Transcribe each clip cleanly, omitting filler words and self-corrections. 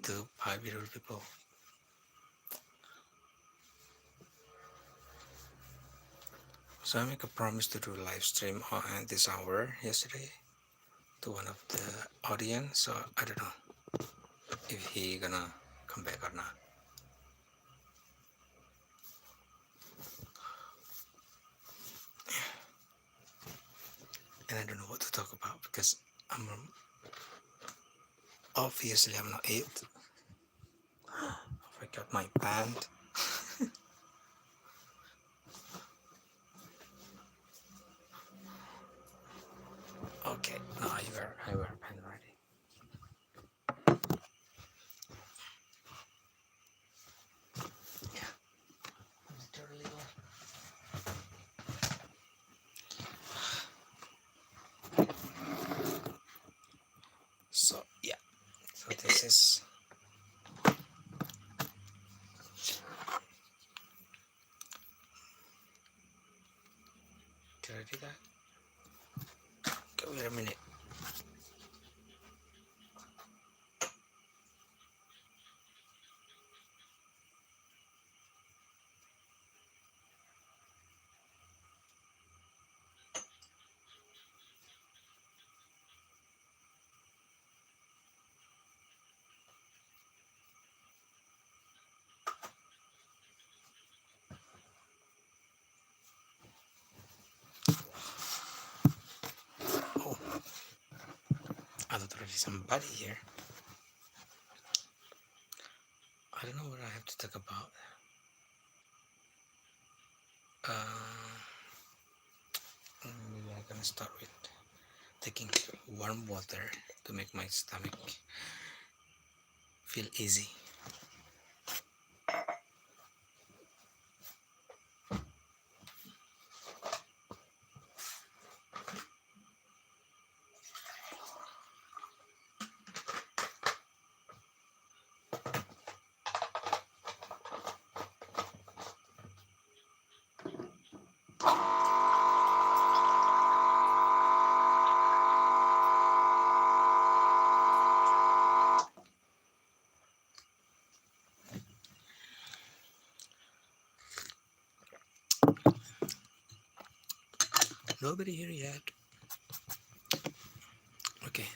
to 5 people. So I make a promise to do a live stream on this hour yesterday to one of the audience. So I don't know if he gonna come back or not. And I don't know what to talk about because I'm obviously I'm not it. I forgot my band. Okay, now I wear pen already. Yeah, literally. So yeah, so this is. Did I do that? Okay, wait a minute. Oh, I thought there was somebody here. I don't know what I have to talk about. Maybe I'm gonna start with taking warm water to make my stomach feel easy. Nobody here yet. Okay,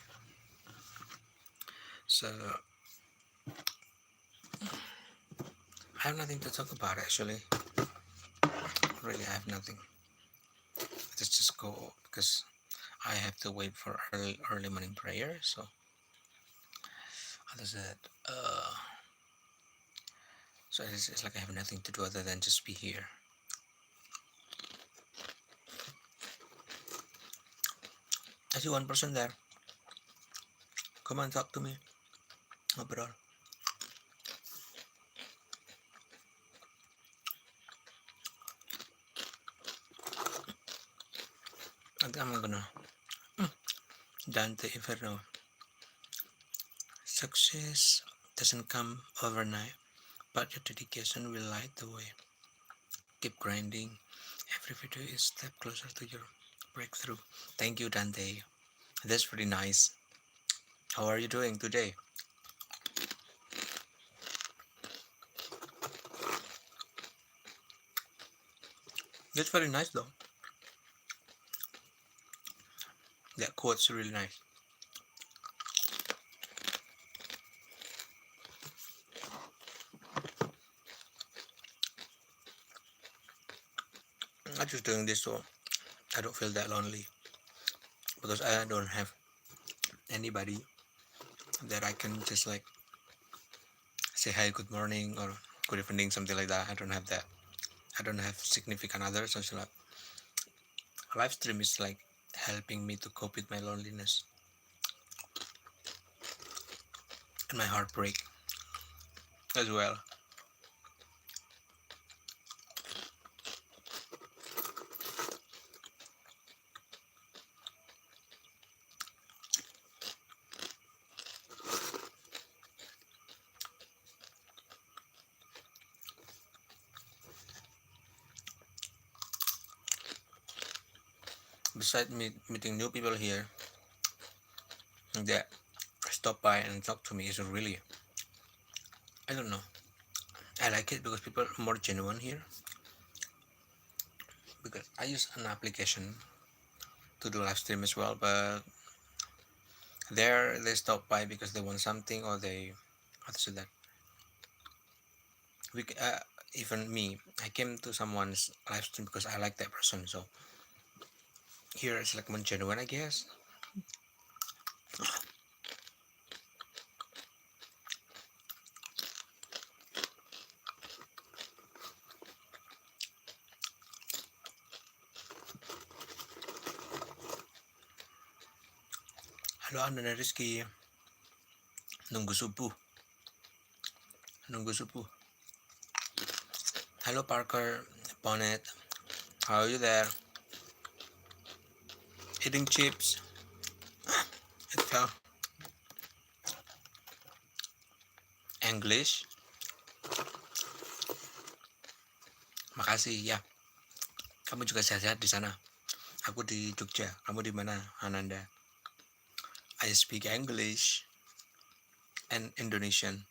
so I have nothing to talk about actually. Really, I have nothing. Let's just go because I have to wait for early morning prayer. So other than that, so it's like I have nothing to do other than just be here. I see one person there. Come on, talk to me. Overall. I'm gonna Dante Inferno. Success doesn't come overnight, but your dedication will light the way. Keep grinding. Every video is a step closer to your breakthrough. Thank you, Dante. That's pretty nice. How are you doing today? That's very nice though. That quote's really nice. I'm just doing this so I don't feel that lonely because I don't have anybody that I can just like say hi, good morning, or good evening, something like that. I don't have that. I don't have significant others. So like, live stream is like helping me to cope with my loneliness and my heartbreak as well. Besides meeting new people here that stop by and talk to me is really I don't know. I like it because people are more genuine here. Because I use an application to do live stream as well, but there they stop by because they want something or they how to say that we even me I came to someone's live stream because I like that person. So here it's like more genuine, I guess. Halo Anda dan Rizky, nunggu subuh, nunggu subuh. Hello Parker, Bonnet, how are you there? Eating chips. It fell. English. Makasih ya. Kamu juga sehat-sehat di sana. Aku di Jogja. Kamu di mana, Ananda? I speak English and Indonesian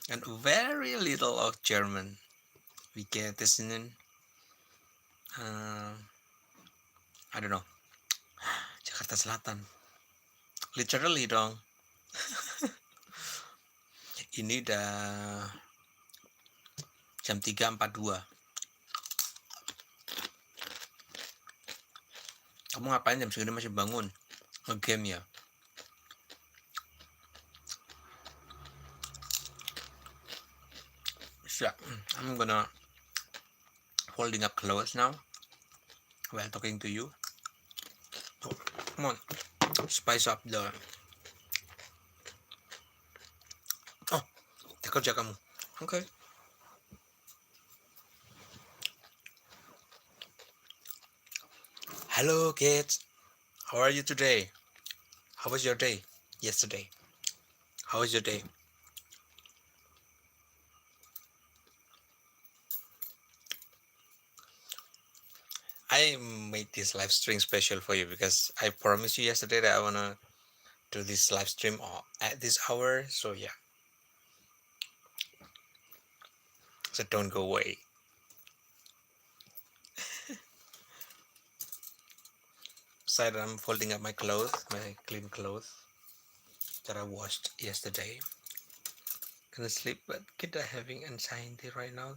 and very little of German. We get this in I don't know. Jakarta Selatan. Literally dong. Ini udah jam 3.42. Kamu ngapain jam segini masih bangun? Nge-game ya? So, I'm gonna holding up clothes now while talking to you. Oh, come on, spice up the. Oh, kerja kamu. Okay. Hello kids. How are you today? How was your day yesterday? How was your day? I made this live stream special for you because I promised you yesterday that I wanna do this live stream at this hour. So yeah. So don't go away. Besides, I'm folding up my clothes, my clean clothes that I washed yesterday. Gonna sleep, but kid are having anxiety right now.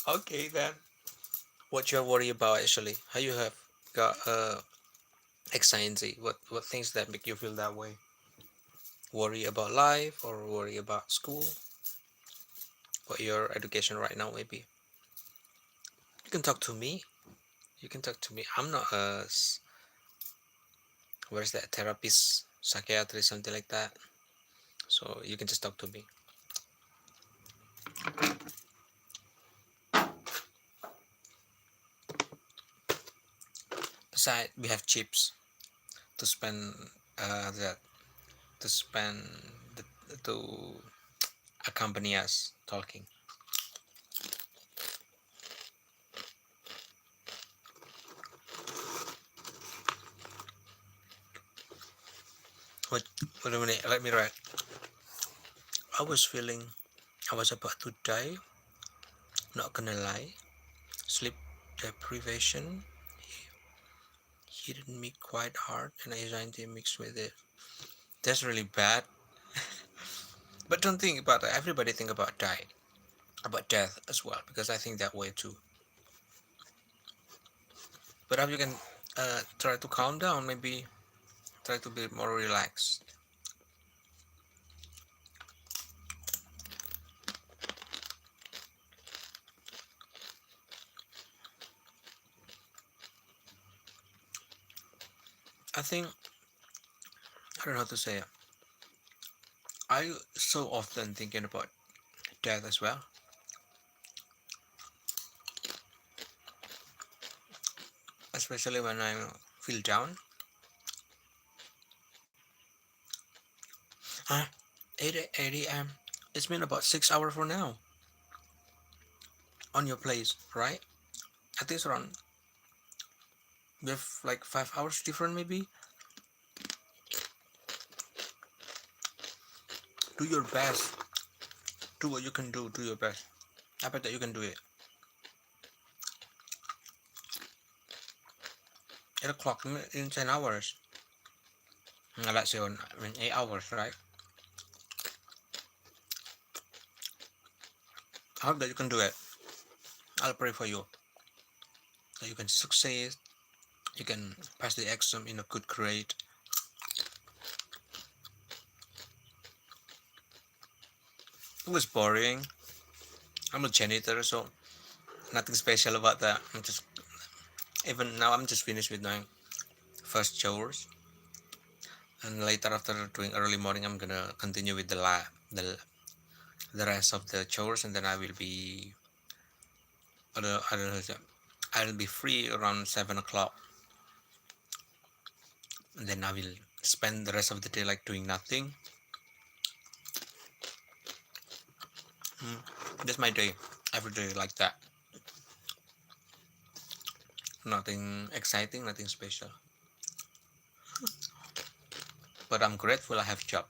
Okay then. What you're worried about actually? How you have got anxiety? What things that make you feel that way? Worry about life or worry about school? What your education right now maybe? You can talk to me. You can talk to me. I'm not where's that therapist, psychiatrist, something like that. So you can just talk to me. Besides, we have chips to spend that to spend the, to accompany us talking. Wait a minute, let me write. I was feeling I was about to die, not gonna lie. Sleep deprivation hit me quite hard and anxiety mixed with it. That's really bad. But don't think about it. Everybody think about about death as well, because I think that way too. But if you can try to calm down, maybe try to be more relaxed. I think I don't know how to say it. I so often thinking about death as well, especially when I feel down. 8 a.m. It's been about 6 hours for now on your place, right? I think it's around. We have like 5 hours different, maybe. Do your best. Do what you can do. Do your best. I bet that you can do it. 8 o'clock in 10 hours. Let's say in 8 hours, right? I hope that you can do it. I'll pray for you. That you can succeed. You can pass the exam in a good grade. It was boring. I'm a janitor, so nothing special about that. I'm just even now I'm just finished with my first chores, and later after doing early morning, I'm gonna continue with the rest of the chores, and then I will be I don't know. I'll be free around 7 o'clock, and then I will spend the rest of the day like doing nothing. That's my day. Every day like that. Nothing exciting, nothing special. But I'm grateful I have job.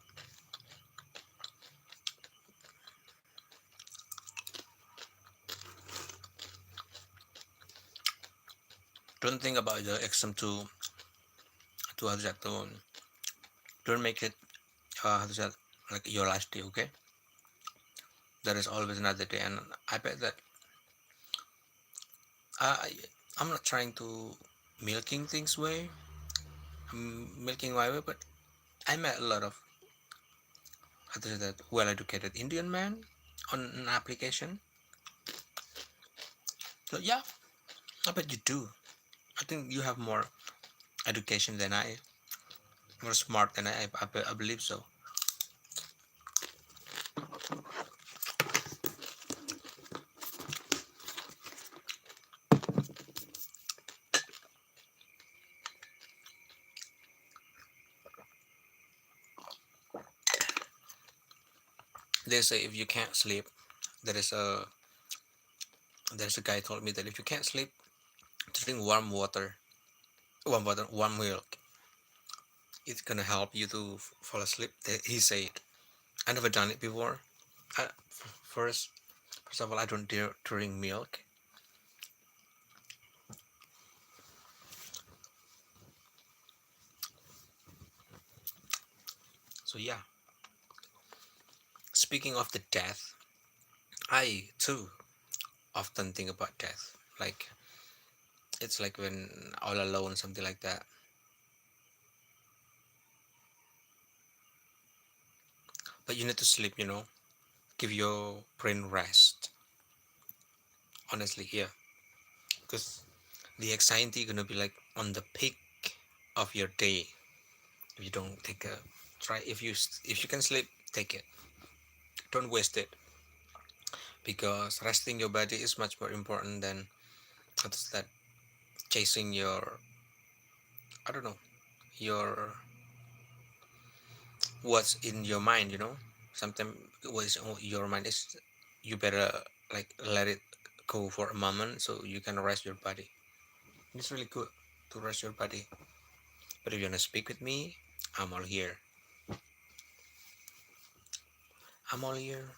Don't think about the exam to how to say, to don't make it how to say, like your last day. Okay, there is always another day, and I bet that I I'm not trying to milking things way. I'm milking my way, but I met a lot of how to say that well-educated Indian man on an application. So yeah, I bet you do. I think you have more education than I, more smart than I believe so. They say if you can't sleep, there is a there's a guy told me that if you can't sleep, drink warm milk. It's gonna help you to fall asleep. He said. I never done it before. First, first of all, I don't dare drink milk. So yeah. Speaking of the death, I too often think about death. Like it's like when all alone, something like that. But you need to sleep. Give your brain rest. Honestly, yeah, because the anxiety gonna be like on the peak of your day if you don't take a try. If you can sleep, take it. Don't waste it because resting your body is much more important than what's that chasing your I don't know your what's in your mind. Sometimes what's on your mind is you better like let it go for a moment so you can rest your body. It's really good to rest your body. But if you want to speak with me, I'm all here. I'm all here.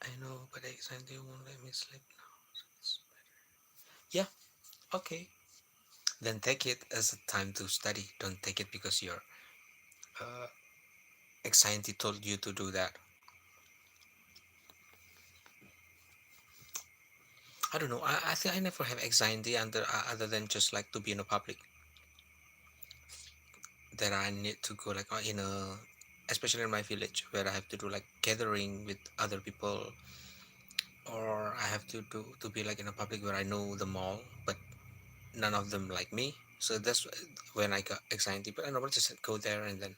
I know, but anxiety won't let me sleep now. Yeah, okay. Then take it as a time to study. Don't take it because your uh, anxiety told you to do that. I don't know. I think I never have anxiety other than just like to be in a public that I need to go like in a especially in my village where I have to do like gathering with other people or I have to be like in a public where I know them all but none of them like me. So that's when I got anxiety. But I normally just go there and then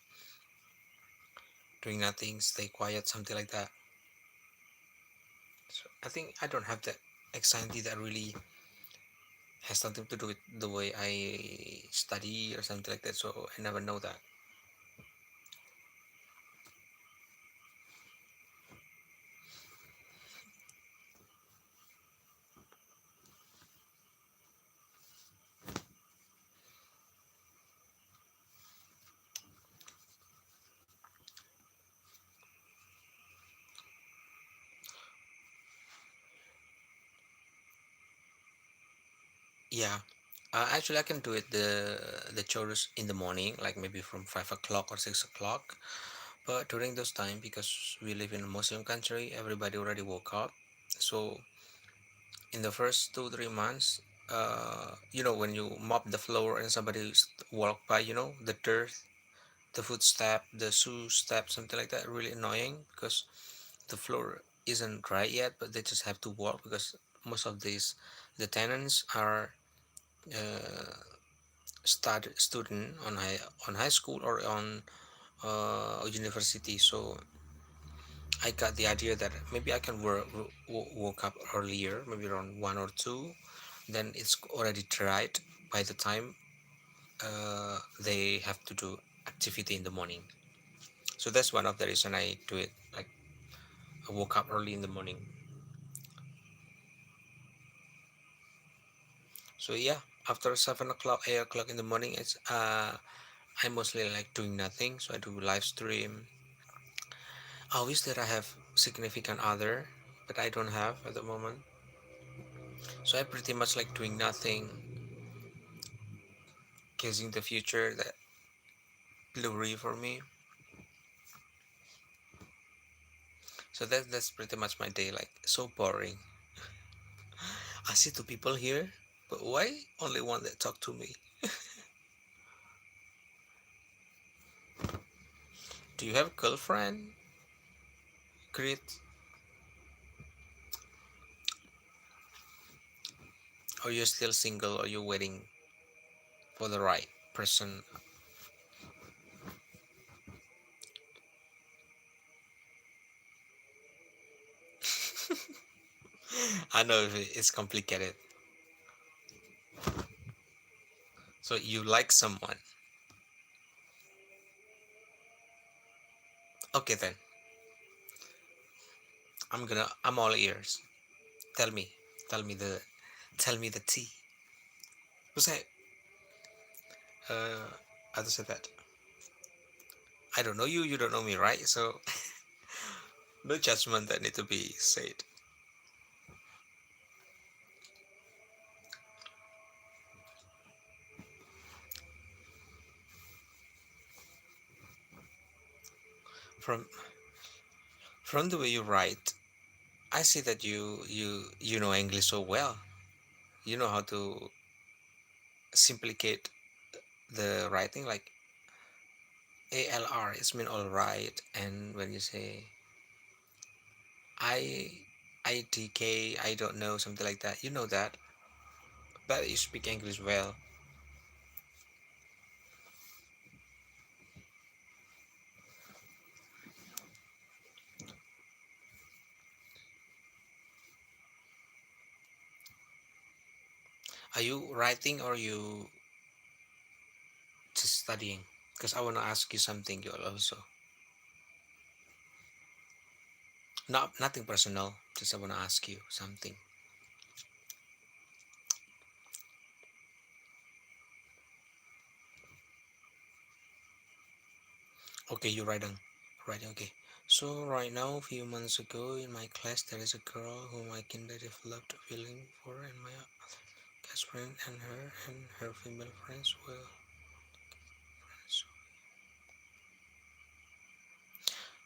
doing nothing, stay quiet, something like that. So I think I don't have that anxiety that really has something to do with the way I study or something like that. So I never know that. Yeah. Actually, I can do it the chores in the morning, like maybe from 5 o'clock or 6 o'clock. But during those time, because we live in a Muslim country, everybody already woke up. So in the first 2 3 months, when you mop the floor and somebody walk by, the dirt, the footstep, the shoe step, something like that, really annoying because the floor isn't dry yet, but they just have to walk because most of these the tenants are uh, student on high school or on university. So I got the idea that maybe I can woke up earlier, maybe around 1 or 2. Then it's already dried by the time they have to do activity in the morning. So that's one of the reason I do it. Like I woke up early in the morning. So yeah, after 7 o'clock, 8 o'clock in the morning, it's I mostly like doing nothing. So I do live stream. I wish that I have significant other, but I don't have at the moment. So I pretty much like doing nothing, guessing the future that blurry for me. So that's pretty much my day. Like so boring. I see two people here, but why only one that talk to me? Do you have a girlfriend? Great. Or you're still single? Or you waiting for the right person? I know it's complicated. So you like someone? Okay then. I'm all ears. Tell me. Tell me the tell me the tea. Who's that? Uh I just said that. I don't know you, you don't know me, right? So no judgment that need to be said. From from the way you write, I see that you know English so well. You know how to simplicate the writing like ALR is mean all right, and when you say IDK, I don't know, something like that. You know that, but you speak English well. Are you writing or you just studying? Because I want to ask you something. You also not nothing personal. Just I want to ask you something. Okay, you write on. Writing. Okay. So right now, a few months ago in my class, there is a girl whom I kind of developed a feeling for, and my best friend and her female friends will.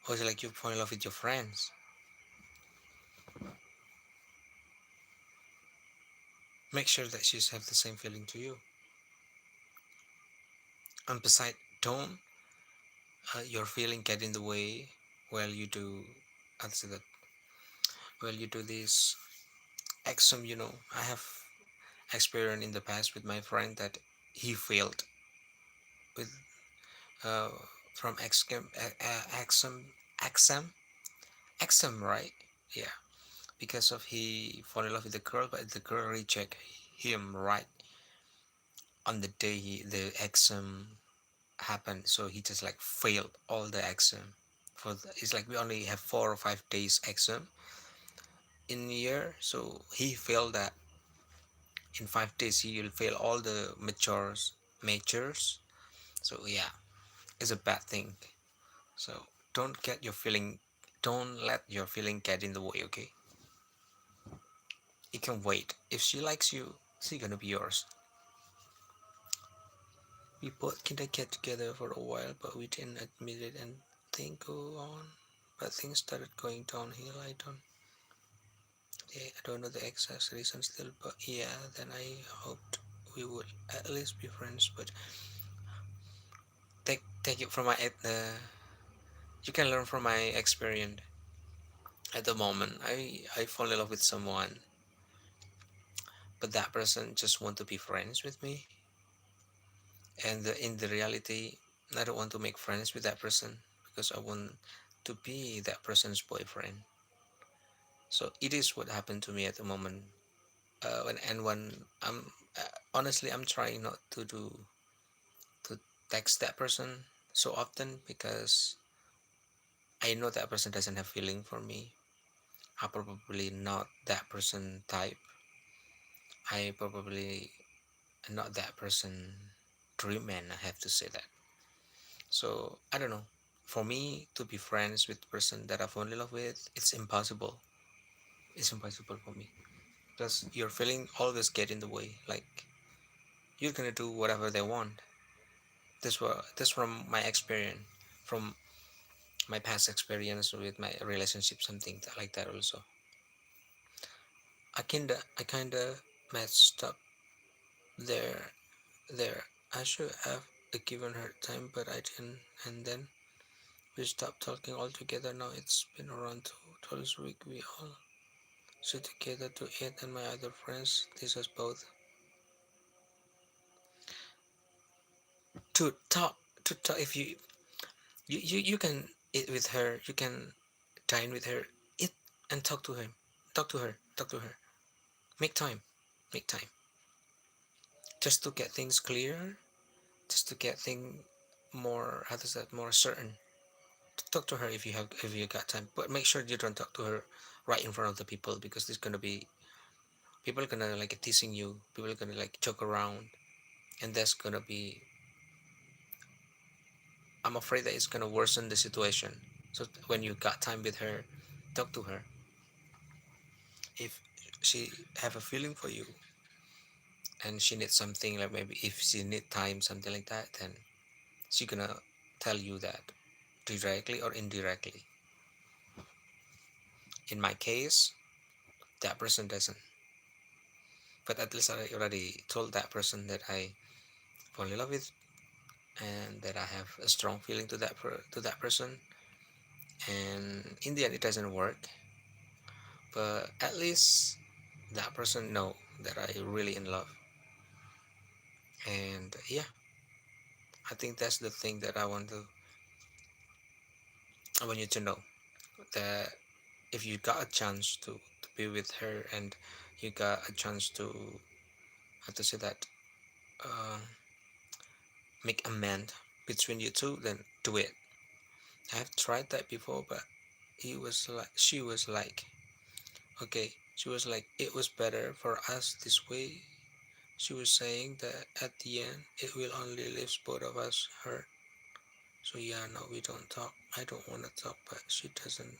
Oh, it's like you fall in love with your friends. Make sure that she's have the same feeling to you. And beside, don't your feeling get in the way while you do. I'll say that while you do this exam. I have experience in the past with my friend that he failed with uh from exam exam, right? Yeah, because of he fall in love with the girl, but the girl reject him right on the day the exam happened. So he just like failed all the exam. It's like we only have 4 or 5 days exam in a year, so he failed that. In 5 days he will fail all the majors. So yeah, it's a bad thing. So don't get your feeling, don't let your feeling get in the way. Okay, it can wait. If she likes you, She gonna be yours. We both kinda get together for a while, but we didn't admit it and things go on. But things started going downhill. I don't know the exact reason still, but yeah, then I hoped we would at least be friends. But take it from you can learn from my experience. At the moment, I fall in love with someone, but that person just want to be friends with me, and in the reality, I don't want to make friends with that person because I want to be that person's boyfriend. So it is what happened to me at the moment. When I'm honestly, I'm trying not to text that person so often because I know that person doesn't have feeling for me. I probably not that person type. I probably not that person dream man. I have to say that. So I don't know. For me to be friends with the person that I fall in love with, it's impossible. It's impossible for me because your feeling always get in the way. Like you're gonna do whatever they want. This from my experience, from my past experience with my relationship, something like that. Also, I kinda messed up there. There, I should have given her time, but I didn't. And then we stopped talking altogether. Now it's been around twice a week. We all sit together to eat, and my other friends. This is both to talk. To talk. If you can eat with her, you can dine with her, eat and talk to him, talk to her. Make time, make time, just to get things clear, just to get things more. How does that more certain? Talk to her if you got time, but make sure you don't talk to her right in front of the people because there's gonna be people gonna like teasing you, people are gonna like joke around, and that's gonna be, I'm afraid that it's gonna worsen the situation. So when you got time with her, talk to her. If she have a feeling for you and she needs something, like maybe if she need time, something like that, then she gonna tell you that directly or indirectly. In my case, that person doesn't, but at least I already told that person that I fall in love with and that I have a strong feeling to to that person. And in the end, it doesn't work, but at least that person know that I really in love. And yeah, I think that's the thing that I want you to know, that if you got a chance to be with her and you got a chance to, how to say that, uh, make amend between you two, then do it. I've tried that before, but she was like, okay, she was like, it was better for us this way. She was saying that at the end, it will only leave both of us hurt. So yeah, no, we don't talk. I don't want to talk, but she doesn't.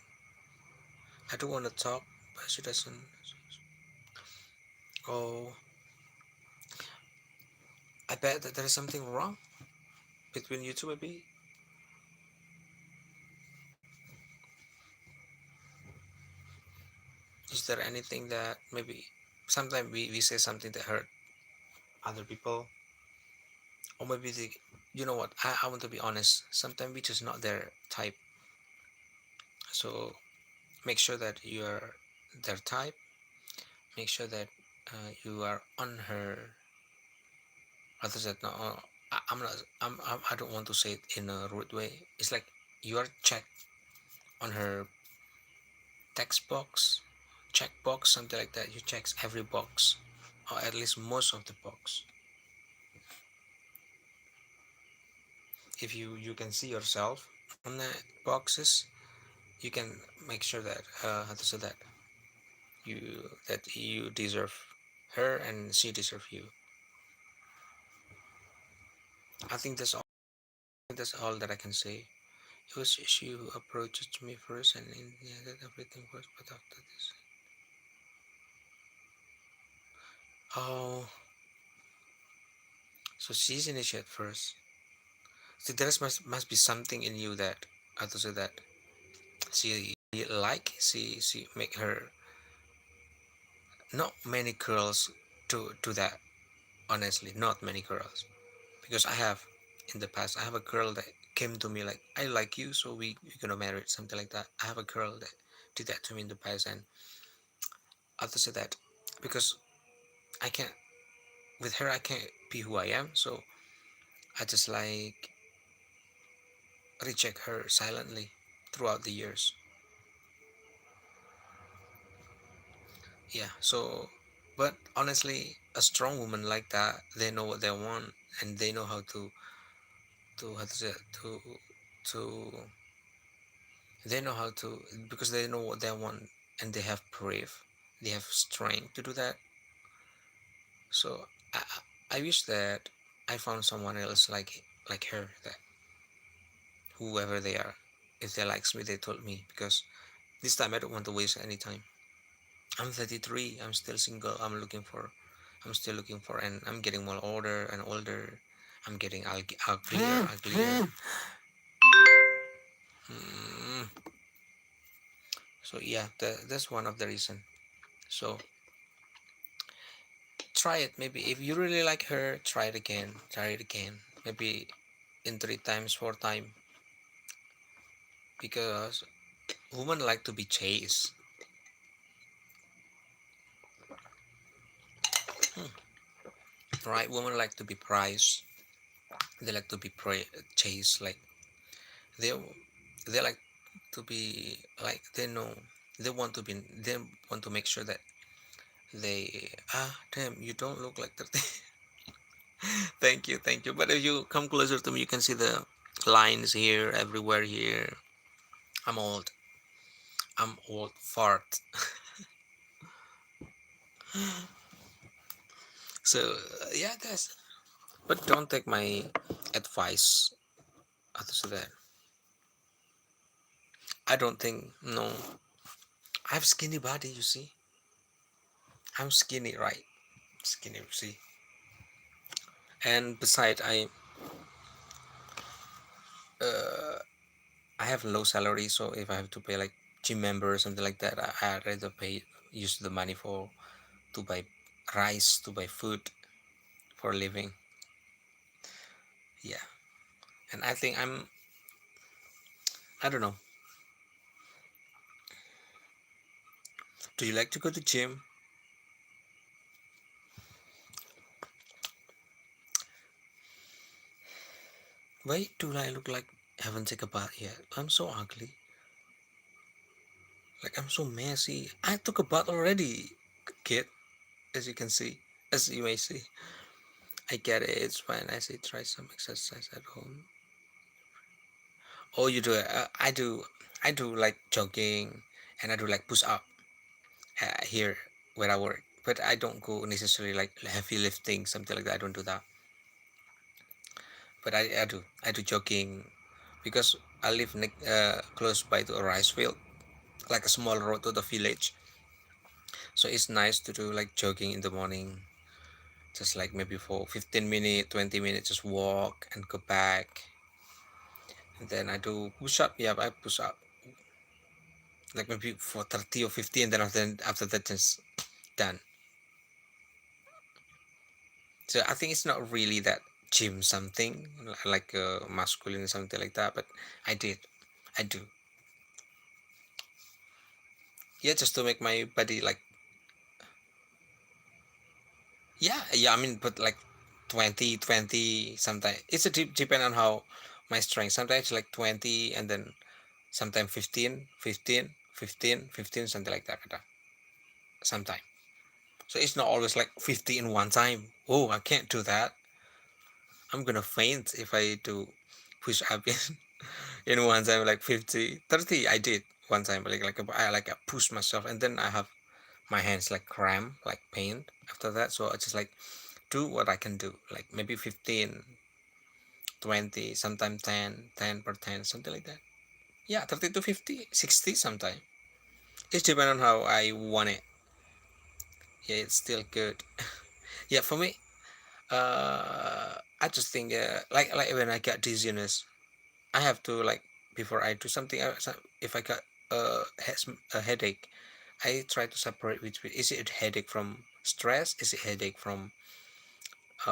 I don't want to talk, but she doesn't. Oh, I bet that there is something wrong between you two, maybe. Is there anything that maybe sometimes we say something that hurt other people? Or maybe you know what? I want to be honest. Sometimes we just not their type. So make sure that you are their type. Make sure that you are on her. Other than no, I'm not. I don't want to say it in a rude way. It's like you are checked on her text box, check box, something like that. You checks every box, or at least most of the box. If you can see yourself on the boxes, you can make sure that how to say that you deserve her and she deserve you. I think that's all that I can say. It was she who approached me first, and in the end, that everything was. But after this, Oh, so she's initiate first. So there must be something in you that I to say that she like she make her not many girls to that, honestly, not many girls, because I have in the past I have a girl that came to me like I like you, so we're gonna marry, something like that. I have a girl that did that to me in the past, and I to say that because I can't, with her I can't be who I am, so I just like reject her silently throughout the years. Yeah, so but honestly, a strong woman like that, they know what they want, and they know how to how to say it, to they know how to, because they know what they want, and they have brave, they have strength to do that. So I wish that I found someone else like her, that whoever they are, if they likes me, they told me, because this time I don't want to waste any time. I'm 33. I'm still single. I'm still looking for, and I'm getting more older and older. I'm getting uglier, uglier. Mm. So yeah, that's one of the reason. So try it. Maybe if you really like her, try it again. Try it again. Maybe in three times, four times, because women like to be chased. Hmm. Right? Women like to be prized. They like to be chased. Like they they like to be like, they know, they want to make sure that they, damn, you don't look like 30. Thank you, thank you, but if you come closer to me, you can see the lines here, everywhere here. I'm old. I'm old fart. So yeah, guys, but don't take my advice. How to say that? I don't think, no, I have skinny body, you see. I'm skinny, right? Skinny, you see. And beside, uh I have low salary, so if I have to pay like gym member or something like that, I rather pay, use the money for, to buy rice, to buy food for a living. Yeah, and I think I don't know. Do you like to go to gym? Why do I look like I haven't taken a bath yet? I'm so ugly. Like I'm so messy. I took a bath already, kid. As you can see, as you may see, I get it. It's fine. I say try some exercise at home. Oh, you do it. I do like jogging, and I do like push up here where I work. But I don't go necessarily like heavy lifting, something like that. I don't do that. But I do jogging, because I live close by to a rice field, like a small road to the village. So it's nice to do like jogging in the morning, just like maybe for 15 minutes, 20 minutes, just walk and go back. And then I do push up. Yeah, I push up like maybe for 30 or 50, and then after that, just done. So I think it's not really that gym something like masculine something like that, but I did, I do. Yeah, just to make my body like, yeah, yeah. I mean, but like 20, 20. Sometimes it's a depend on how my strength. Sometimes like 20, and then sometimes 15, 15, 15, 15, something like that. Sometimes. So it's not always like 50 in one time. Oh, I can't do that. I'm gonna faint if I do push up in one time like 50, 30. I did one time, I push myself, and then I have my hands like cramp, like pain after that. So I just like do what I can do, like maybe 15, 20, sometimes 10, 10 per 10, something like that. Yeah, 30 to 50, 60 sometimes. It's depend on how I want it. Yeah, it's still good. Yeah, for me, I just think like when I got dizziness, I have to like before I do something. If I got a headache, I try to separate between is it a headache from stress, is it headache from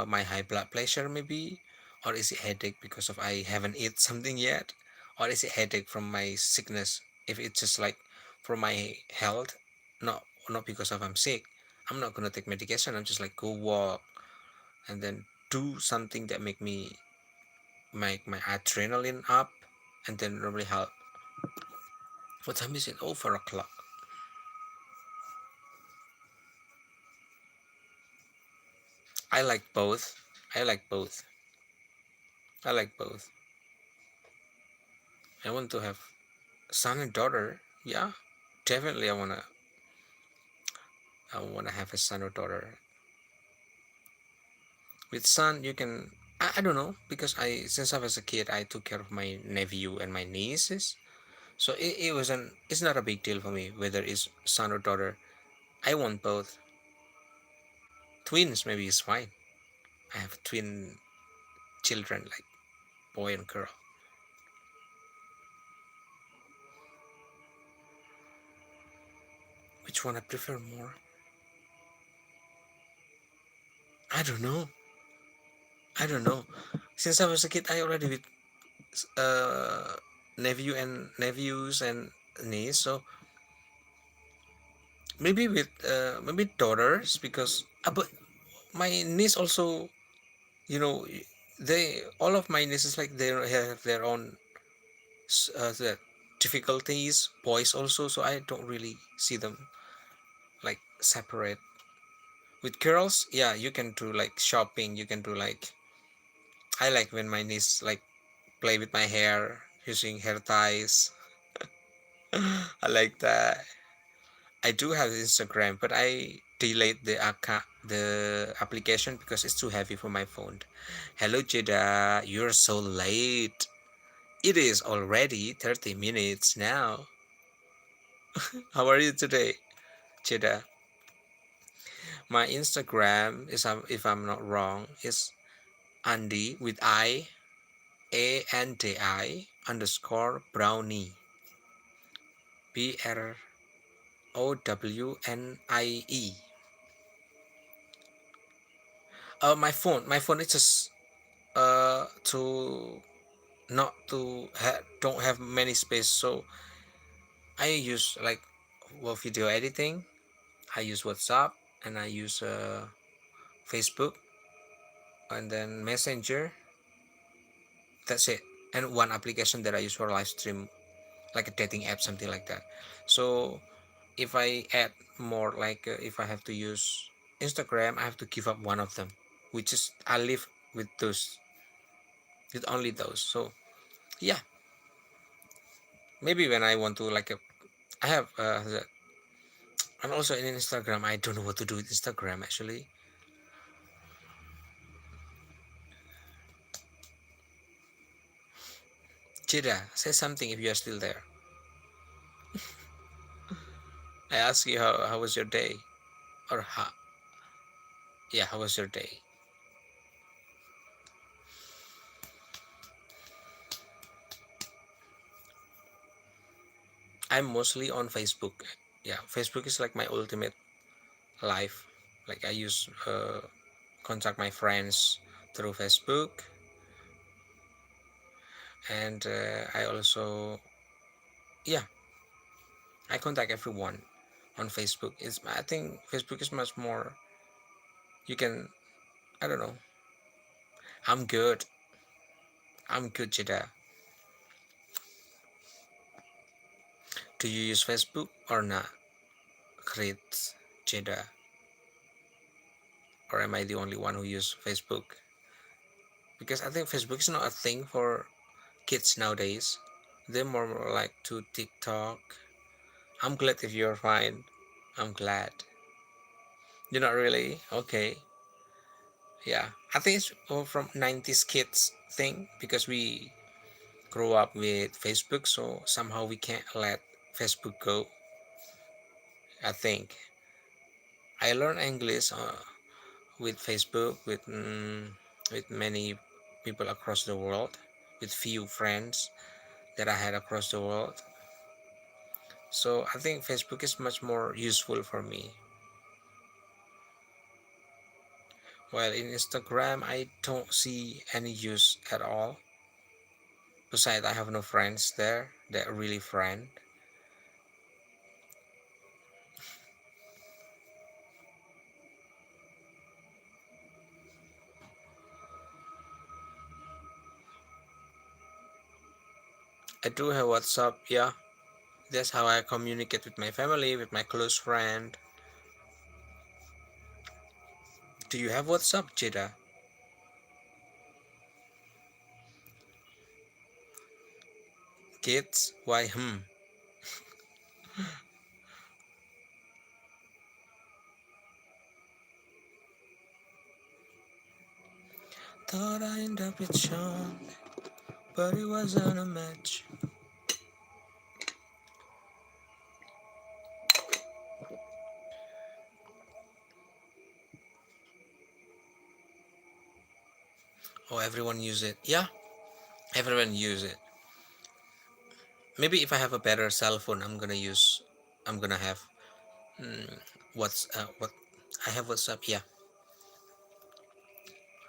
my high blood pressure maybe, or is it headache because of I haven't eat something yet, or is it headache from my sickness? If it's just like for my health, not because of I'm sick, I'm not gonna take medication. I'm just like go walk and then do something that make my adrenaline up, and then really help. What time is it? Oh, 4 o'clock. I like both. I like both. I like both. I want to have son and daughter. Yeah, definitely. I wanna have a son or daughter. With son, you can. I don't know because I since I was a kid, I took care of my nephew and my nieces. So it wasn't. It's not a big deal for me whether it's son or daughter. I want both. Twins maybe is fine. I have twin children like boy and girl. Which one I prefer more? I don't know. I don't know. Since I was a kid, I already with uh nephews and niece. So maybe daughters because but my niece also, you know, they all of my nieces like they have their own the difficulties. Boys also, so I don't really see them like separate. With girls, yeah, you can do like shopping. You can do like I like when my niece like play with my hair using hair ties. I like that. I do have Instagram, but I delete the application because it's too heavy for my phone. Hello, Jeda. You're so late. It is already 30 minutes now. How are you today, Jeda? My Instagram is, if I'm not wrong, is Andy with Andi_brownie. BROWNIE. My phone is just to not to don't have many space, so I use like video editing. I use WhatsApp and I use Facebook and then Messenger. That's it. And one application that I use for live stream, like a dating app, something like that. So if I add more, like if I have to use Instagram, I have to give up one of them, which is I live with those, with only those. So yeah, maybe when I want to like I have and also in Instagram, I don't know what to do with Instagram actually. Chida, say something if you are still there. I ask you how was your day, or how, yeah, how was your day? I'm mostly on Facebook. Yeah, Facebook is like my ultimate life. Like I use contact my friends through Facebook, and I also, yeah, I contact everyone on Facebook. It's I think Facebook is much more. You can, I don't know. I'm good. I'm good, Jida. Do you use Facebook or not? Great, Jida. Or am I the only one who use Facebook? Because I think Facebook is not a thing for kids nowadays. They're more like to TikTok. I'm glad if you're fine. I'm glad. You're not really? Okay. Yeah. I think it's all from 90s kids thing because we grew up with Facebook, so somehow we can't let Facebook go. I think. I learned English with Facebook, with many people across the world, with few friends that I had across the world. So I think Facebook is much more useful for me. While in Instagram, I don't see any use at all. Besides, I have no friends there that really friend. I do have WhatsApp, yeah. That's how I communicate with my family, with my close friend. Do you have WhatsApp, Jada? Kids? Why, Thought I end up with Sean, but it wasn't a match. Oh, everyone use it. Yeah, everyone use it. Maybe if I have a better cell phone, I'm gonna have mm, what I have WhatsApp. Yeah,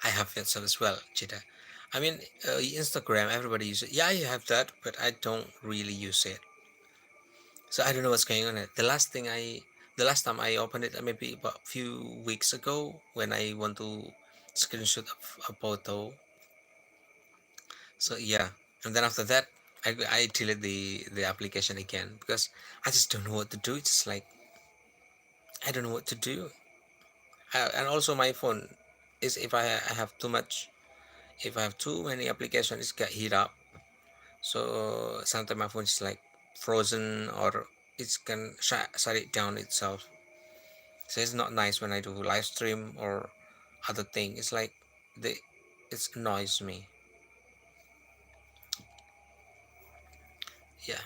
I have WhatsApp as well, Jada. I mean, Instagram, everybody use it. Yeah, you have that, but I don't really use it. So I don't know what's going on. The last time I opened it, maybe about a few weeks ago, when I want to screenshot a photo. So yeah, and then after that, I delete the application again because I just don't know what to do. It's just like I don't know what to do. And also my phone is if I have too much, if I have too many applications, it's get heat up. So sometimes my phone is like frozen or it can shut it down itself. So it's not nice when I do live stream or other thing. It's like the it annoys me. Yeah.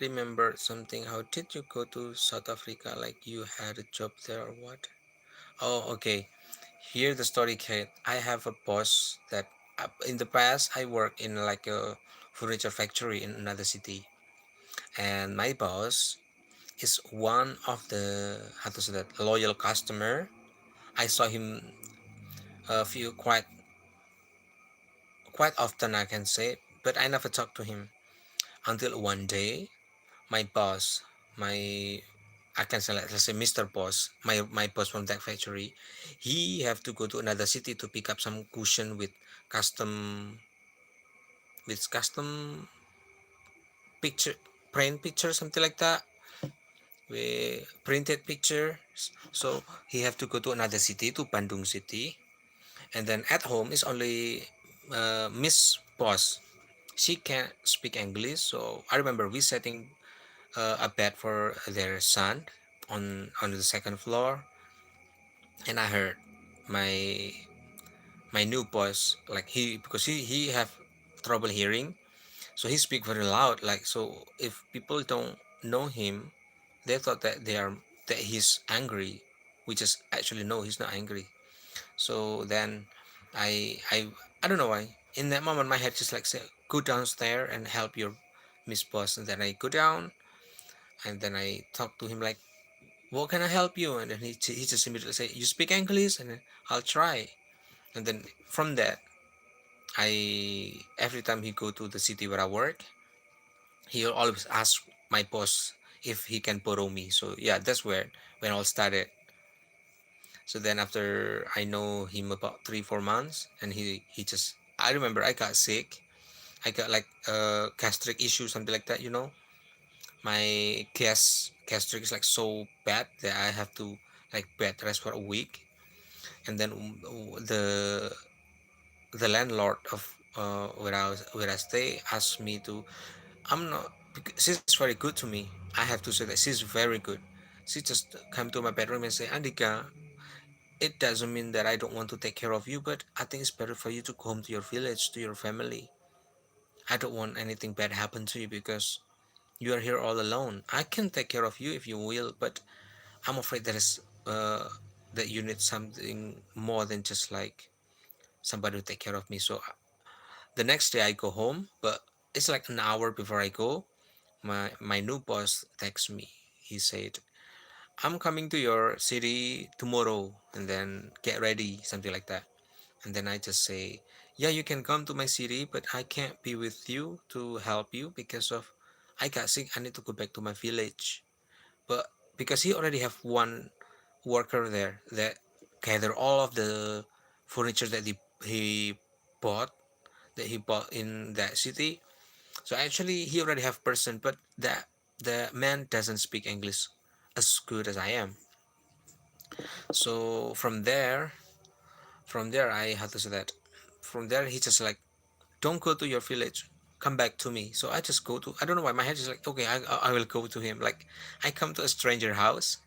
Remember something? How did you go to South Africa? Like you had a job there or what? Oh, okay. Here the story, Kate. I have a boss that in the past I worked in like a furniture factory in another city, and my boss is one of the how to say that loyal customer. I saw him a few quite often, I can say, but I never talked to him until one day my boss, my I can say, like, let's say Mr. Boss, my boss from that factory, he have to go to another city to pick up some cushion with custom custom picture print picture something like that with printed pictures. So he have to go to another city to Bandung city, and then at home is only Miss Boss. She can't speak English, so I remember we setting a bed for their son on the second floor, and I heard my my new boss like he because he have trouble hearing, so he speak very loud. Like so, if people don't know him, they thought that he's angry, which is actually no, he's not angry. So then I I I don't know why. In that moment, my head just like say, go downstairs and help your Miss Boss, and then I go down and then I talk to him like, what can I help you? And then he just immediately say, you speak English, and then I'll try. And then from that, I every time he go to the city where I work, he'll always ask my boss if he can borrow me. So yeah, that's where when all started. So then after I know him about 3 4 months, and he just I remember I got sick. I got like gastric issue something like that. You know, my gastric is like so bad that I have to like bed rest for a week. And then the landlord of where I stay asked me to I'm not she's very good to me. I have to say that she's very good. She just come to my bedroom and say, Andika, it doesn't mean that I don't want to take care of you, but I think it's better for you to go home to your village, to your family. I don't want anything bad happen to you because you are here all alone. I can take care of you if you will, but I'm afraid there is that you need something more than just like somebody to take care of me. So the next day I go home, but it's like an hour before I go, my new boss texts me. He said, I'm coming to your city tomorrow, and then get ready, something like that. And then I just say, yeah, you can come to my city, but I can't be with you to help you because of I got sick. I need to go back to my village. But because he already have one worker there that gather all of the furniture that he bought that he bought in that city. So actually he already have person, but that the man doesn't speak English as good as I am. So from there I had to say that. From there he just like, don't go to your village, come back to me. So I just go to, I don't know why my head is like, okay, I will go to him. Like I come to a stranger house.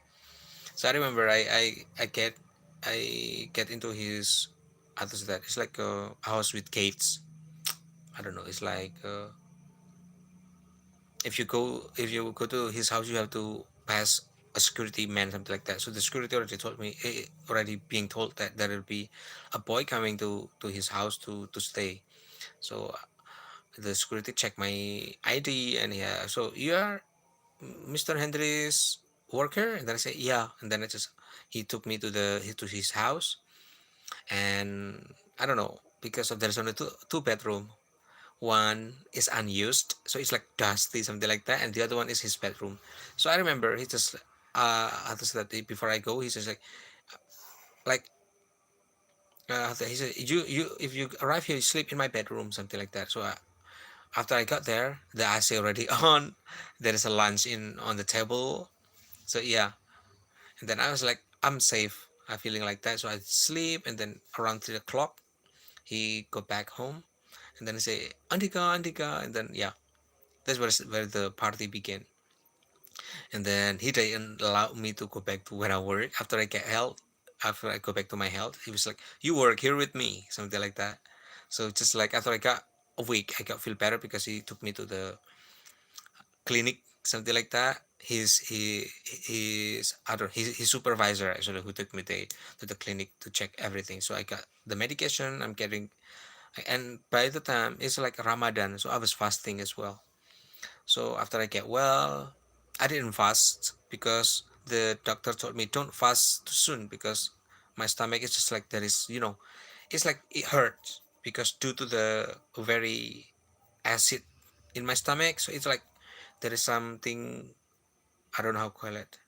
So I remember I get into his, how to say that, it's like a house with gates. I don't know, it's like if you go to his house, you have to pass a security man, something like that. So the security already told me, already being told that there will be a boy coming to his house to stay. So the security checked my ID, and yeah, so you are Mr. Henry's worker, and then I say yeah, and then he took me to his house, and I don't know, because of there's only two bedroom. One is unused, so it's like dusty, something like that, and the other one is his bedroom. So I remember he just after that before I go, he says like he said, you if you arrive here, you sleep in my bedroom, something like that. So after I got there, the AC already on. There is a lunch in on the table. So yeah, and then I was like, I'm safe. I'm feeling like that. So I sleep, and then around 3 o'clock, he go back home, and then I say, Andika, Andika, and then yeah, that's where the party began. And then he didn't allow me to go back to where I work after I get health. After I go back to my health, he was like, "You work here with me," something like that. So just like after I got a week, I got feel better because he took me to the clinic, something like that. His other his supervisor actually who took me to the clinic to check everything. So I got the medication I'm getting, and by the time it's like Ramadan, so I was fasting as well. So after I get well, I didn't fast because the doctor told me don't fast too soon because my stomach is just like there is, it's like it hurts because due to the very acid in my stomach. So it's like there is something, I don't know how to call it.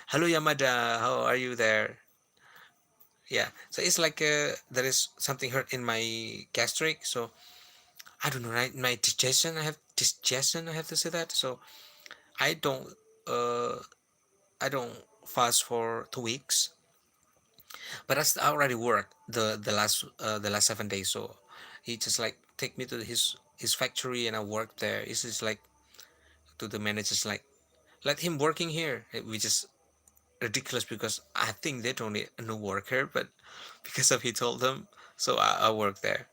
Hello Yamada, how are you there? Yeah. So it's like there is something hurt in my gastric. So I don't know, right? My digestion, I have digestion. I have to say that. So I don't uh I don't fast for 2 weeks, but I already worked the last 7 days. So he just like take me to his factory, and I worked there. It's just like to the managers like, let him working here, which is ridiculous because I think they don't need a new worker, but because of he told them, so I work there.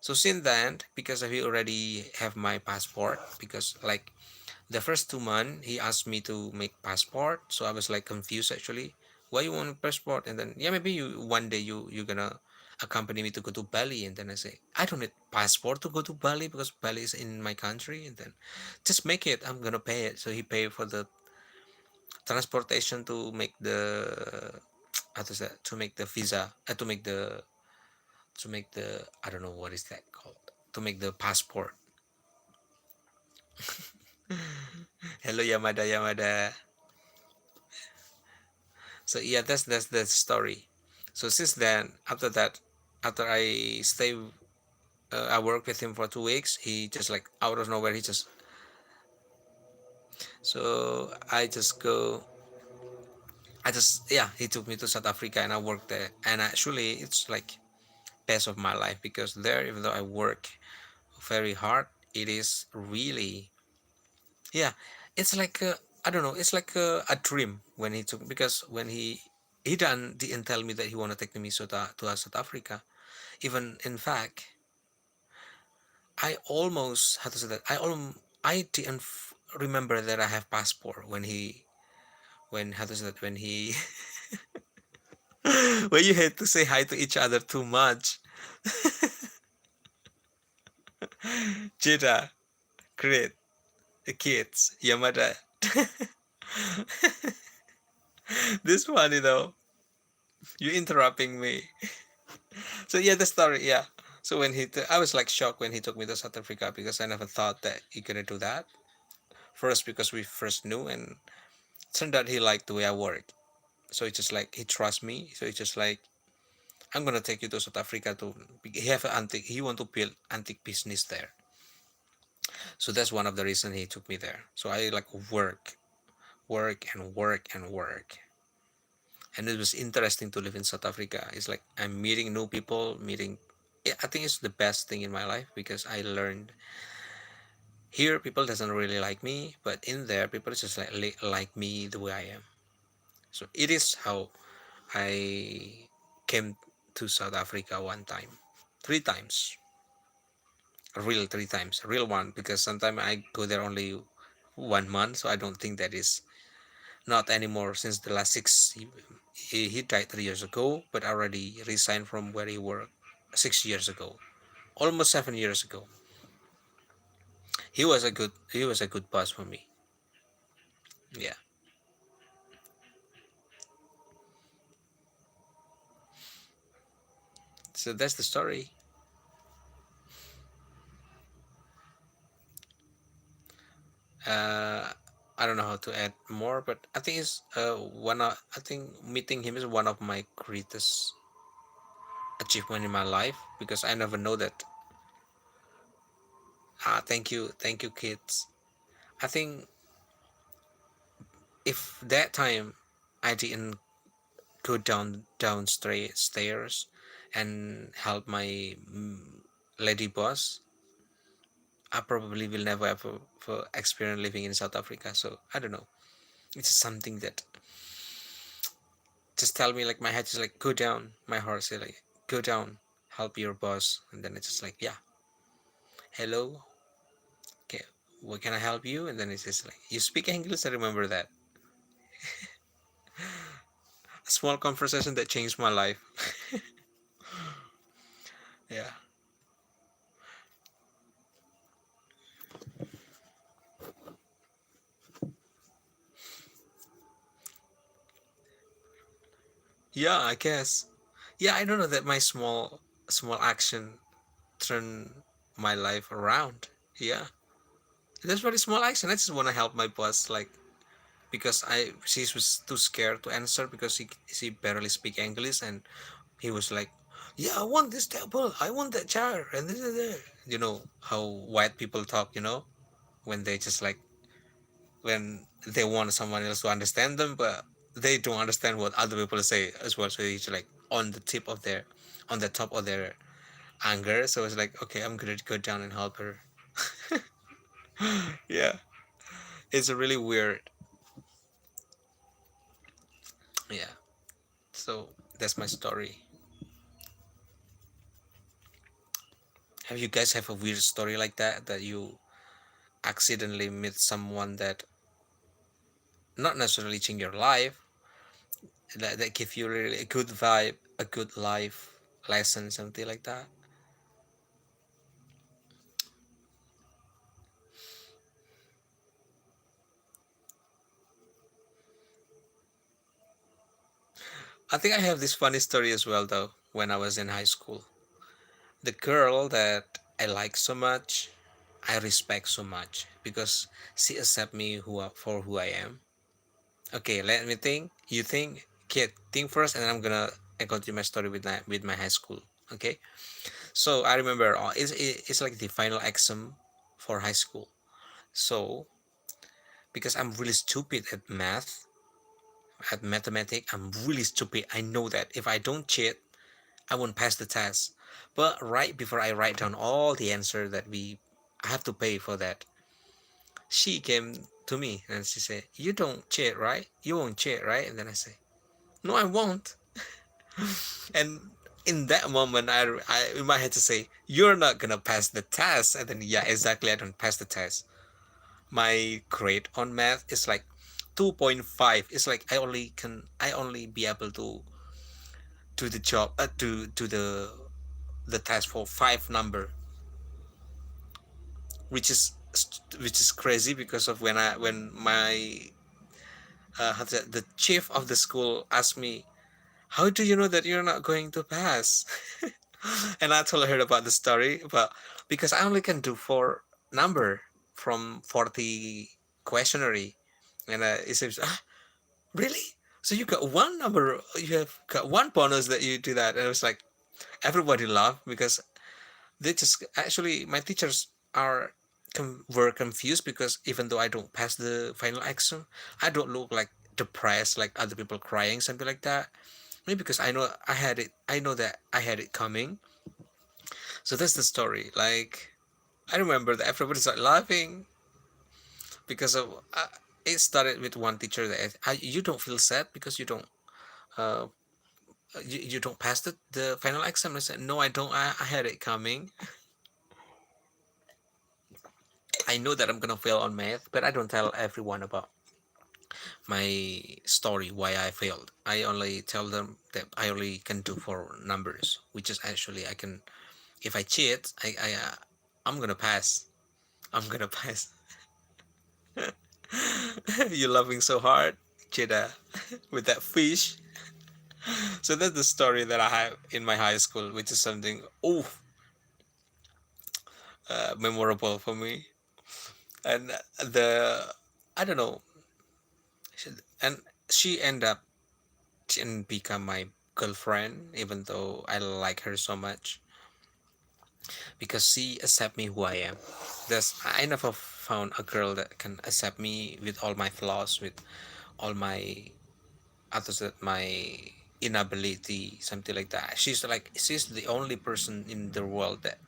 So since then, because of he already have my passport, because like the first 2 months he asked me to make passport, so I was like confused actually. Why you want a passport? And then yeah, maybe you one day you're gonna accompany me to go to Bali, and then I say I don't need passport to go to Bali because Bali is in my country, and then just make it. I'm gonna pay it. So he paid for the transportation to make the how to say, to make the visa, to make the I don't know what is that called, to make the passport. Hello Yamada Yamada. So yeah, that's the story. So since then, after that, after I worked with him for 2 weeks. He just like out of nowhere, he just so I just yeah, he took me to South Africa, and I worked there. And actually, it's like best of my life because there, even though I work very hard, it is really yeah, it's like I don't know, it's like a dream when he took, because when he didn't tell me that he want to take me to South Africa. Even in fact, I almost had to say that I didn't remember that I have passport when he when how to say that when he When you had to say hi to each other too much. Jida, great, the kids, Yamada. This funny though. You interrupting me. So yeah, the story. Yeah. So when I was like shocked when he took me to South Africa because I never thought that he gonna do that. First because we first knew, and it turned out he liked the way I work. So it's just like he trusts me. So it's just like I'm gonna take you to South Africa to he have an antique. He want to build antique business there. So that's one of the reason he took me there. So I like work and work and work. And it was interesting to live in South Africa. It's like I'm meeting new people, meeting. I think it's the best thing in my life because I learned here people doesn't really like me, but in there people just like me the way I am. So it is how I came to South Africa one time, three times, real three times, real one because sometimes I go there only 1 month, so I don't think that is not anymore since the last six. He died 3 years ago, but already resigned from where he worked 6 years ago, almost 7 years ago. He was a good boss for me. Yeah. So that's the story. Uh, I don't know how to add more, but I think it's one. I think meeting him is one of my greatest achievement in my life because I never know that. Thank you, kids. I think if that time I didn't go downstairs and help my lady boss, I probably will never ever for experience living in South Africa. So I don't know. It's something that just tell me like my head is like go down. My heart say like go down, help your boss, and then it's just like yeah, hello, okay, what can I help you? And then it's just like you speak English. I remember that a small conversation that changed my life. Yeah, yeah, I guess. Yeah, I don't know that my small action turn my life around. Yeah, that's very small action. I just want to help my boss, like because she was too scared to answer because she barely speak English, and he was like, "Yeah, I want this table. I want that chair." And this. You know how white people talk. When they just like when they want someone else to understand them, but they don't understand what other people say as well. So it's like on the top of their anger. So it's like, okay, I'm gonna go down and help her. Yeah, it's really weird. Yeah. So that's my story. Have you guys have a weird story like that you accidentally meet someone that not necessarily change your life, that give you really a good vibe, a good life lesson, something like that? I think I have this funny story as well though. When I was in high school, the girl that I like so much, I respect so much because she accept me for who I am. Okay, let me think. You think, kid, think first, and then I'm gonna continue my story with my high school. Okay, so I remember it's like the final exam for high school. So because I'm really stupid at math, at mathematics, I'm really stupid. I know that if I don't cheat, I won't pass the test. But right before I write down all the answer that I have to pay for that, she came to me and she said, "You don't cheat, right? You won't cheat, right?" And then I say, "No, I won't." And in that moment, I in my head to say, "You're not gonna pass the test." And then yeah, exactly, I don't pass the test. My grade on math is like 2.5. It's like I only be able to to the job, to the test for five number, which is which is crazy because of when my how to say, the chief of the school asked me, how do you know that you're not going to pass? And I told her about the story, but because I only can do four number from 40 questionnaire, and it seems, really? So you got one number, you have got one bonus that you do that, and it was like everybody laughed because they just actually my teachers are were confused because even though I don't pass the final exam, I don't look like depressed like other people crying something like that. Maybe because I know that I had it coming. So that's the story. Like I remember that everybody started laughing because of it started with one teacher that you don't feel sad because uh, you don't pass the final exam. I said no, I don't. I had it coming. I know that I'm gonna fail on math, but I don't tell everyone about my story why I failed. I only tell them that I only can do four numbers, which is actually I can. If I cheat, I'm gonna pass. I'm gonna pass. You're laughing so hard, Cheetah, with that fish. So that's the story that I have in my high school, which is something memorable for me. And the I don't know, and she ended up and become my girlfriend, even though I like her so much because she accept me who I am. I never found a girl that can accept me with all my flaws, with all my others that my inability, something like that. She's the only person in the world that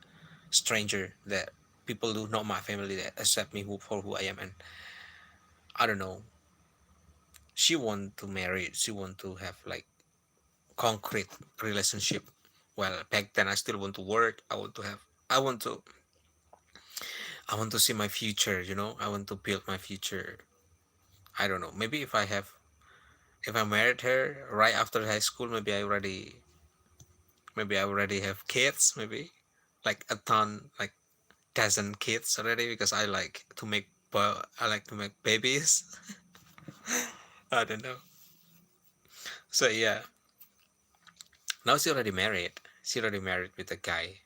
stranger that people who not my family that accept me for who I am, and I don't know. She want to marry. She want to have like concrete relationship. Well, back then I still want to work. I want to. I want to see my future. I want to build my future. I don't know. Maybe if I married her right after high school, maybe I already have kids. Maybe like a ton, like dozen kids already because I like to make babies. I don't know. So yeah, now she already married. She already married with a guy.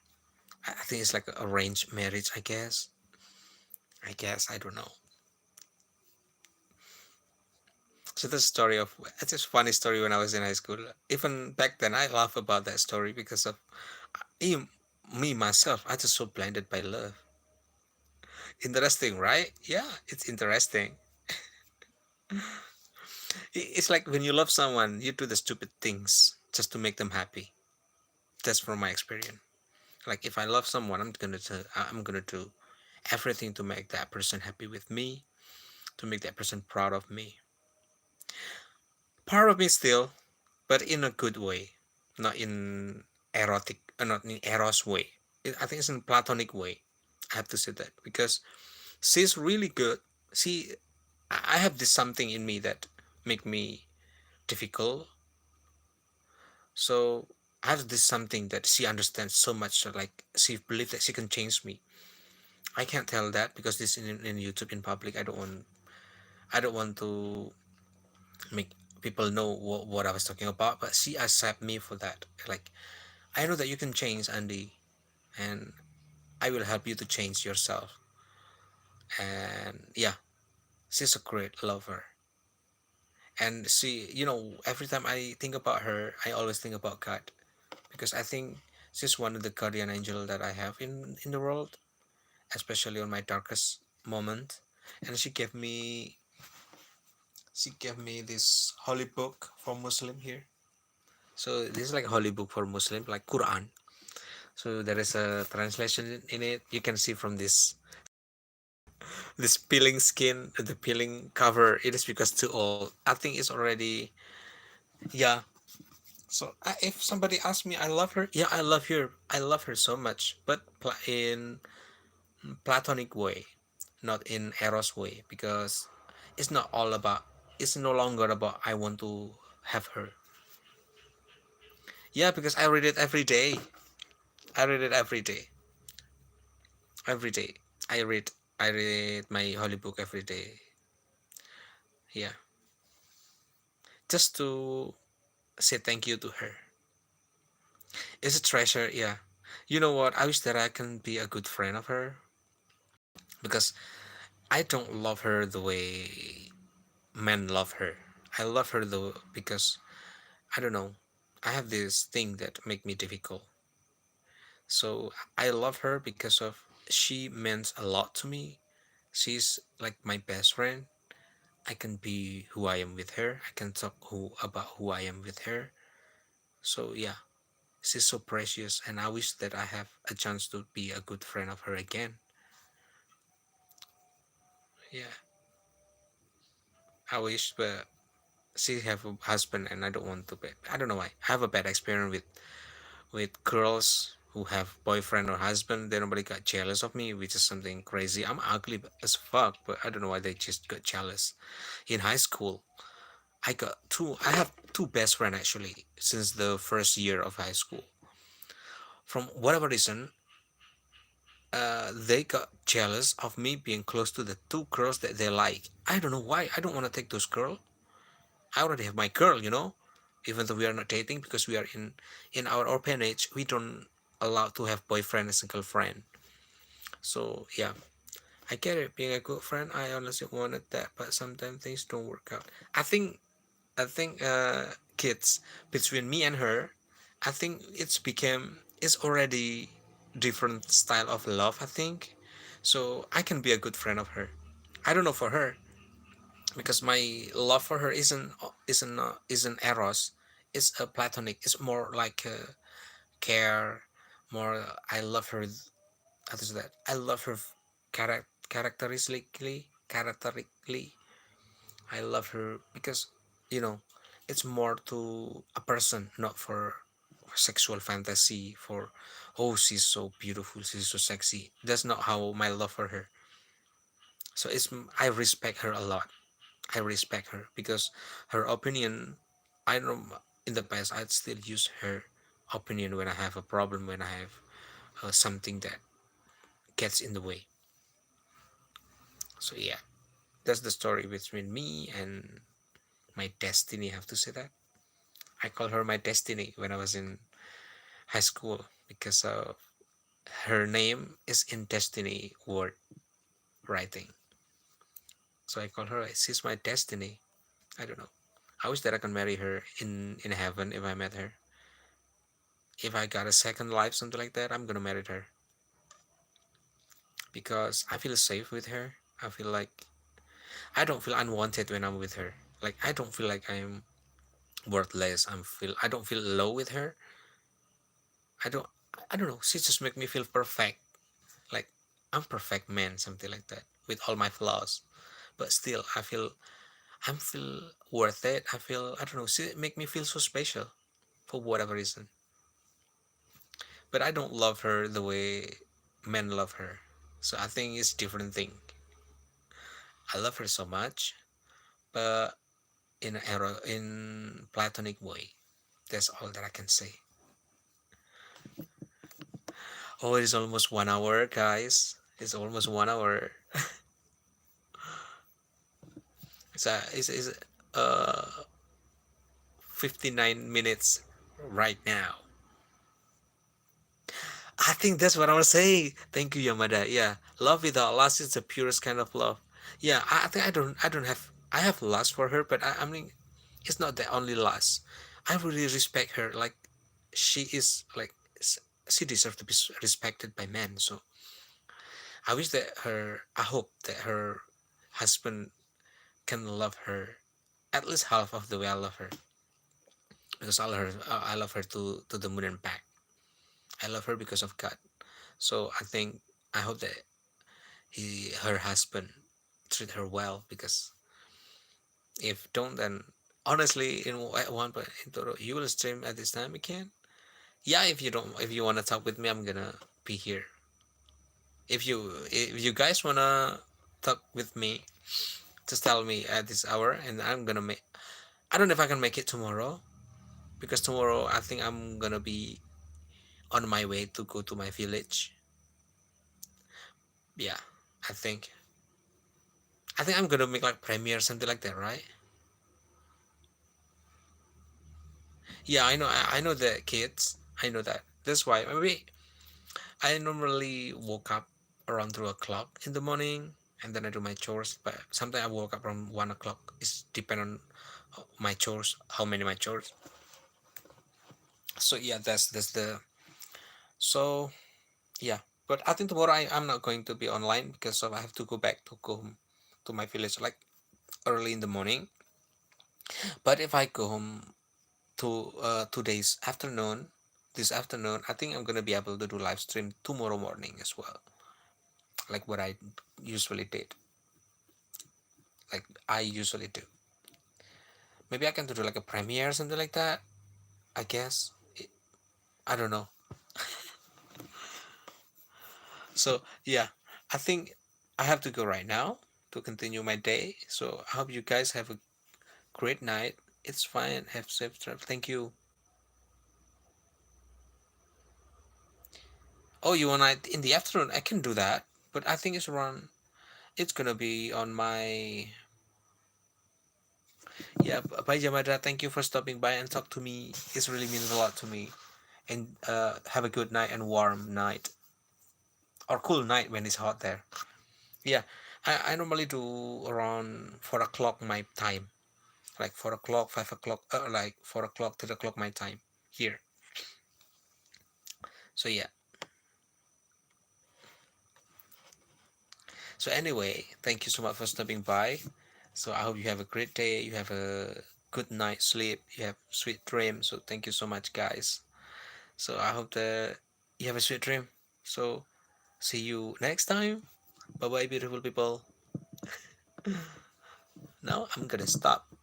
I think it's like a arranged marriage. I guess. I don't know. So the story of it's just funny story when I was in high school. Even back then, I laugh about that story because of me, me myself. I just so blinded by love. Interesting, right? Yeah, it's interesting. It's like when you love someone, you do the stupid things just to make them happy. That's from my experience. Like if I love someone, I'm gonna do everything to make that person happy with me, to make that person proud of me. Part of me still, but in a good way, not in not in eros way. I think it's in platonic way. I have to say that because she's really good. She, I have this something in me that make me difficult. So I have this something that she understands so much. So like she believes that she can change me. I can't tell that because this in YouTube in public. I don't want to make people know what I was talking about. But she accept me for that. Like I know that you can change, Andy, and I will help you to change yourself. And yeah, she's a great lover. And every time I think about her, I always think about God because I think she's one of the guardian angel that I have in the world, especially on my darkest moment. And she gave me this holy book for Muslim here. So this is like a holy book for Muslim, like Quran. So there is a translation in it. You can see from this peeling skin, the peeling cover. It is because too old. I think it's already, yeah. So if somebody asks me, I love her. Yeah, I love her. I love her so much, but in platonic way, not in eros way, because it's not all about. It's no longer about I want to have her. Yeah, because I read it every day. I read it every day. Every day. I read I read my holy book every day. Yeah. Just to say thank you to her. It's a treasure, yeah. You know what? I wish that I can be a good friend of her because I don't love her the way men love her. I love her though because I don't know. I have this thing that make me difficult. So I love her because of she meant a lot to me. She's like my best friend. I can be who I am with her. I can talk who about who I am with her. So yeah, she's so precious, and I wish that I have a chance to be a good friend of her again. Yeah, I wish, but she have a husband, and I don't want to. Be, I don't know why. I have a bad experience with girls who have boyfriend or husband. Then nobody got jealous of me, which is something crazy. I'm ugly as fuck, but I don't know why they just got jealous. In high school, I have two best friends actually since the first year of high school. From whatever reason, they got jealous of me being close to the two girls that they like. I don't know why. I don't want to take those girls. I already have my girl, even though we are not dating because we are in our orphanage. We don't allow to have boyfriend and girlfriend. So yeah, I get it. Being a good friend, I honestly wanted that, but sometimes things don't work out. I think kids between me and her, I think it's already different style of love. I think, so I can be a good friend of her. I don't know for her because my love for her isn't eros. It's a platonic. It's more like a care. More, I love her. How is that? I love her characteristically. I love her because, you know, it's more to a person, not for sexual fantasy. For, oh, she's so beautiful, she's so sexy. That's not how my love for her. So I respect her a lot. I respect her because her opinion. I know in the past I'd still use her opinion when I have a problem, when I have something that gets in the way. So yeah, that's the story between me and my destiny. I have to say that. I call her my destiny when I was in high school because her name is in destiny word writing. So I call her, she's my destiny. I don't know. I wish that I can marry her in heaven if I met her. If I got a second life, something like that, I'm gonna marry her because I feel safe with her. I feel like I don't feel unwanted when I'm with her. Like I don't feel like I'm worthless. I don't feel low with her. I don't I don't know. She just make me feel perfect. Like I'm perfect man, something like that, with all my flaws. But still I feel worth it. I don't know, she make me feel so special for whatever reason. But I don't love her the way men love her. So I think it's different thing. I love her so much, but in platonic way. That's all that I can say. Oh, it's almost 1 hour, guys. It's almost 1 hour. It's 59 minutes right now. I think that's what I was saying. Thank you, Yamada. Yeah, love without lust is the purest kind of love. Yeah, I think I have lust for her, but I mean, it's not the only lust. I really respect her. Like, she is like she deserves to be respected by men. So I hope that her husband can love her at least half of the way I love her, because I love her to the moon and back. I love her because of God. So I hope that her husband treat her well, because if don't, then honestly at one point in Toro, you will stream at this time again. Yeah, if you want to talk with me, I'm gonna be here. If you guys wanna talk with me, just tell me at this hour and I'm gonna make. I don't know if I can make it tomorrow because tomorrow I think I'm gonna be on my way to go to my village. Yeah, I think I'm gonna make like premiere something like that, right? Yeah, I know. I know the kids. I know that. That's why maybe I normally woke up around 2 o'clock in the morning, and then I do my chores. But sometimes I woke up around 1 o'clock. It's depend on my chores, how many my chores. So yeah, that's the so yeah. But I think tomorrow I'm not going to be online because of I have to go home to my village like early in the morning. But if I go home to 2 days afternoon, this afternoon, I think I'm gonna be able to do live stream tomorrow morning as well, like what I usually did, like I usually do. Maybe I can do like a premiere or something like that. I guess I don't know. So yeah, I think I have to go right now to continue my day. So I hope you guys have a great night. It's fine. Have safe travel. Thank you. Oh, you want it in the afternoon? I can do that, but I think it's around. It's gonna be on my. Yeah, bye Jamada. Thank you for stopping by and talk to me. It really means a lot to me. And have a good night and warm night or cool night when it's hot there. Yeah, I normally do around 4 o'clock my time, like 4 o'clock, 5 o'clock, like 4 o'clock, 3 o'clock my time here. So yeah. So anyway, thank you so much for stopping by. So I hope you have a great day. You have a good night sleep. You have sweet dreams. So thank you so much, guys. So I hope that you have a sweet dream. So see you next time. Bye bye, beautiful people. Now I'm gonna stop.